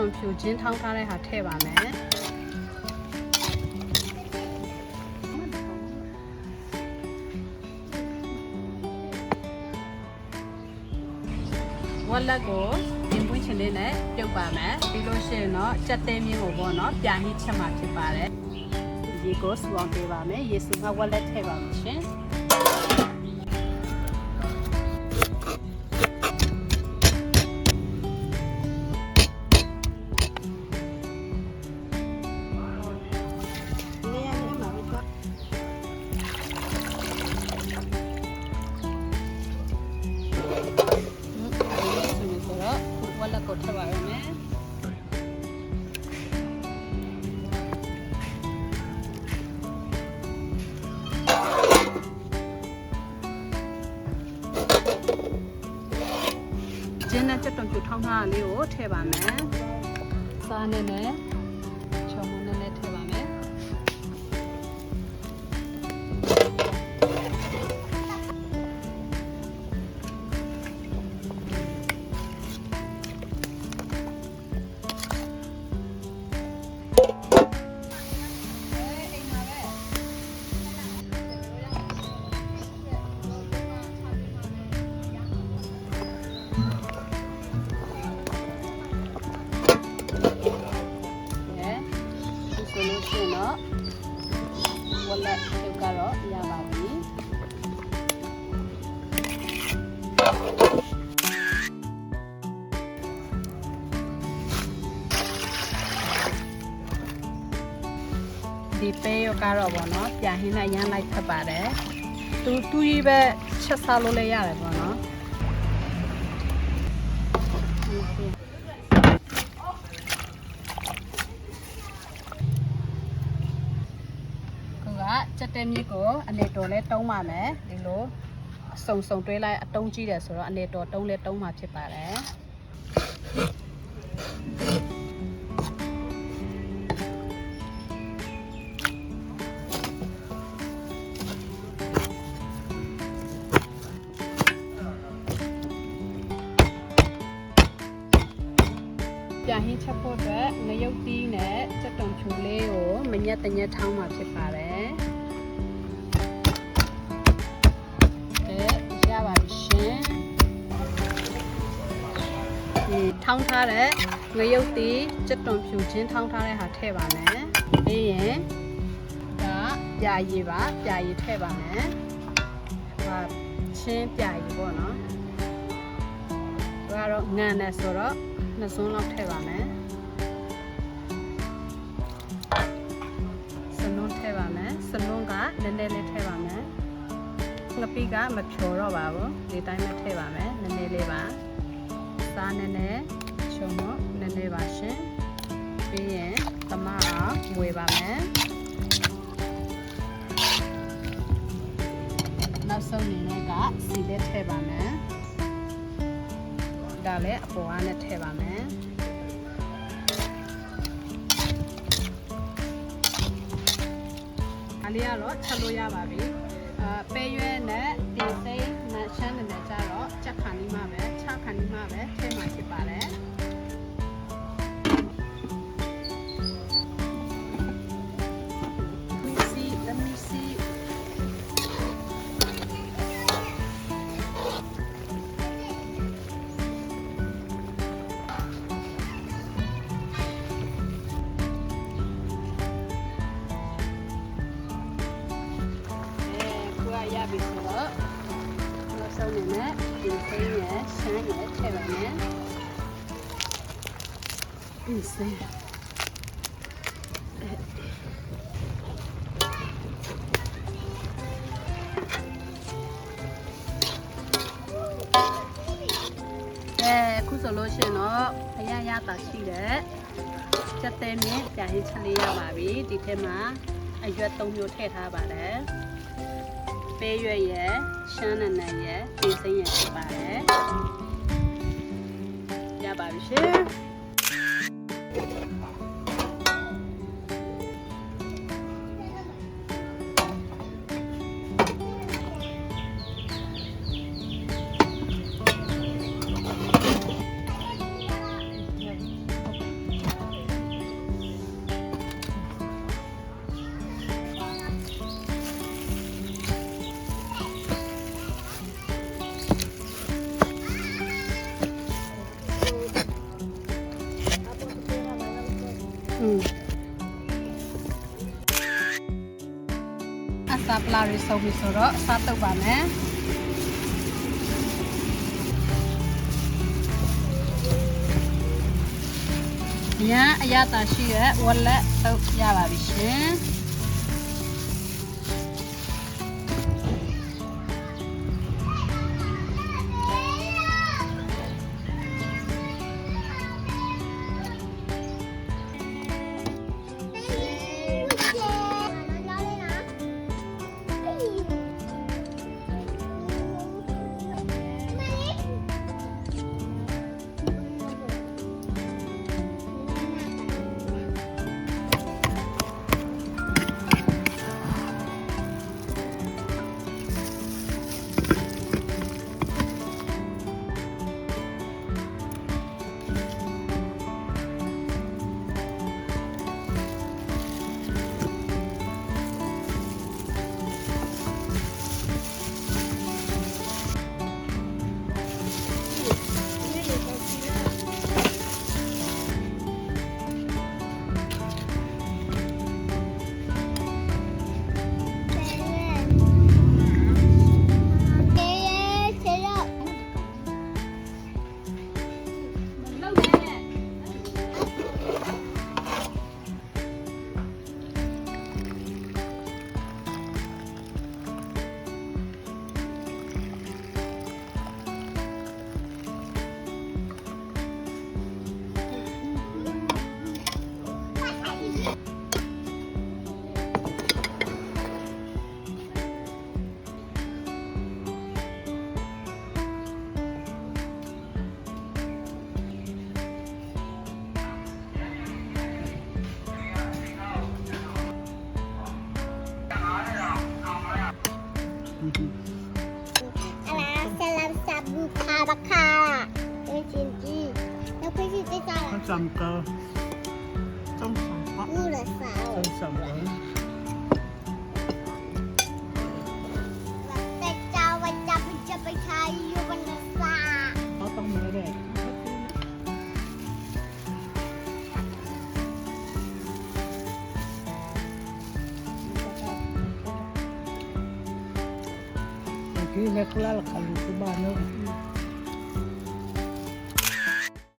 ံဖြူချင်းထောင်းထားတဲ့ဟာထည့်ပါမယ်ဝက်လက်ကိုပြင်ပွင့်ချင်လေးနဲ့ပြုတ်ပါမယ်ပြီးလို့ရှိရင်တော့ကြက်တဲမြင်းကိုပေါ့နော်ပြာဟင်းချက်မှာဖြစ်ပါတယ်ရေကိုစပေါင်းပေးပါမယ်ရေစုကဝက်လက်ထည့်ပါမယ်ရှင်ကိုထပ်ပါရမယ်ကျင်းနဲ့ကြက်တုံပြူထောင်းထားတာလေးကိုထည့်ပါမယ်စားနဲ့ချုံမနဲ့ထည့်ပါမယ်ဝက်လက်ပြုတ်ကတော့ရပါပြီဒီပဲရောကတော့ဗောနော်ပြာဟင်းနဲ့ရမ်းလိုက်ဖက်ပါတယ်သူကြီးပဲချက်စားလို့လည်းရတယ်ဗောနော်ကြက်တဲမြစ်ကိုအနေတော်လဲတုံးပါမယ်ဒီလိုအစုံတွဲလိုက်အတုံးကြီးတယ်ဆိုတော့အနေတော်တုံးလဲတုံးမှာဖြစ်ပါတယ်ပြာဟင်းချက်ဖို့အတွက်ငရုတ်သီးနဲ့ကြက်တုံချူလေးကိုမညက်တညက်ထောင်းမှာဖြစ်ပါတယ်ရပါပြီရှင်ဒီထောင်းထားတဲ့ငရုတ်သီးကြက်တုံဖြူချင်းထောင်းထားတဲ့ဟာထည့်ပါမယ်ပြီးရင်ဒါပြာရည်ပါပြာရည်ထည့်ပါမယ်ဟာချင်းပြာရည်ပေါ့နော်ဒါကတော့ငံနဲ့ဆိုတော့2စွန်းလောက်ထည့်ပါမယ်စလုံးထည့်ပါမယ်စလုံးကနည်းနည်းလေးထည့်ပါမယ်ငပိကမဖြောတော့ပါဘူးဒီတိုင်းပဲထည့်ပါမယ်နည်းနည်းလေးပါစားနည်းနည်းချုံမနည်းနည်းပါရှင်ပြီးရင်သမအားဝေပါမယ်နောက်ဆုံးအနေနဲ့ကစီလေးထည့်ပါမယ်ဒါလည်းအပေါ်ကနေထည့်ပါမယ်အလေးကတော့ချက်လို့ရပါပြီပဲရွဲနဲ့ဒီစိမ်းနဲ့ရှမ်းနဲ့ကြတော့ချက်ခါနီးမှပဲချခါနီးမှပဲထည့်မှဖြစ်ပါတယ်ရပြီဆိုတော့နောက်ဆုံးနေနဲ့ဒီစိမ်းရယ်ရှမ်းရယ်ထည့်ပါမယ်ဒီစိမ်းခုဆိုလို့ရှိရင်တော့အရတာရှိတယ်ကြက်တဲမြင့်ပြာဟင်းချက်လေးရပါပြီဒီထဲမှာအရွက်3မျိုးထည့်ထားပါတယ်ပဲရွက်ရယ်ရှမ်းနံရယ်ဒီစိမ်းရယ်ဖြစ်ပါတယ်ရပါပြီရှင် ဆုံးပြီဆိုတော့စားတုပ်ပါမယ်။ညာအရသာရှိရဲ့ဝက်လက်တုပ်ရပါပြီရှင်။บักคาเป็นจินจีแล้วพี่จินจีจ้า Con sầm cơ. Trong sầm quá. งูเหลือสาว Con sầm ớn. แต่เจ้าวันจะไปใช้อยู่บนรถสา Nó tông nữa đẹp. Cái này là khá là khá là ba nữa.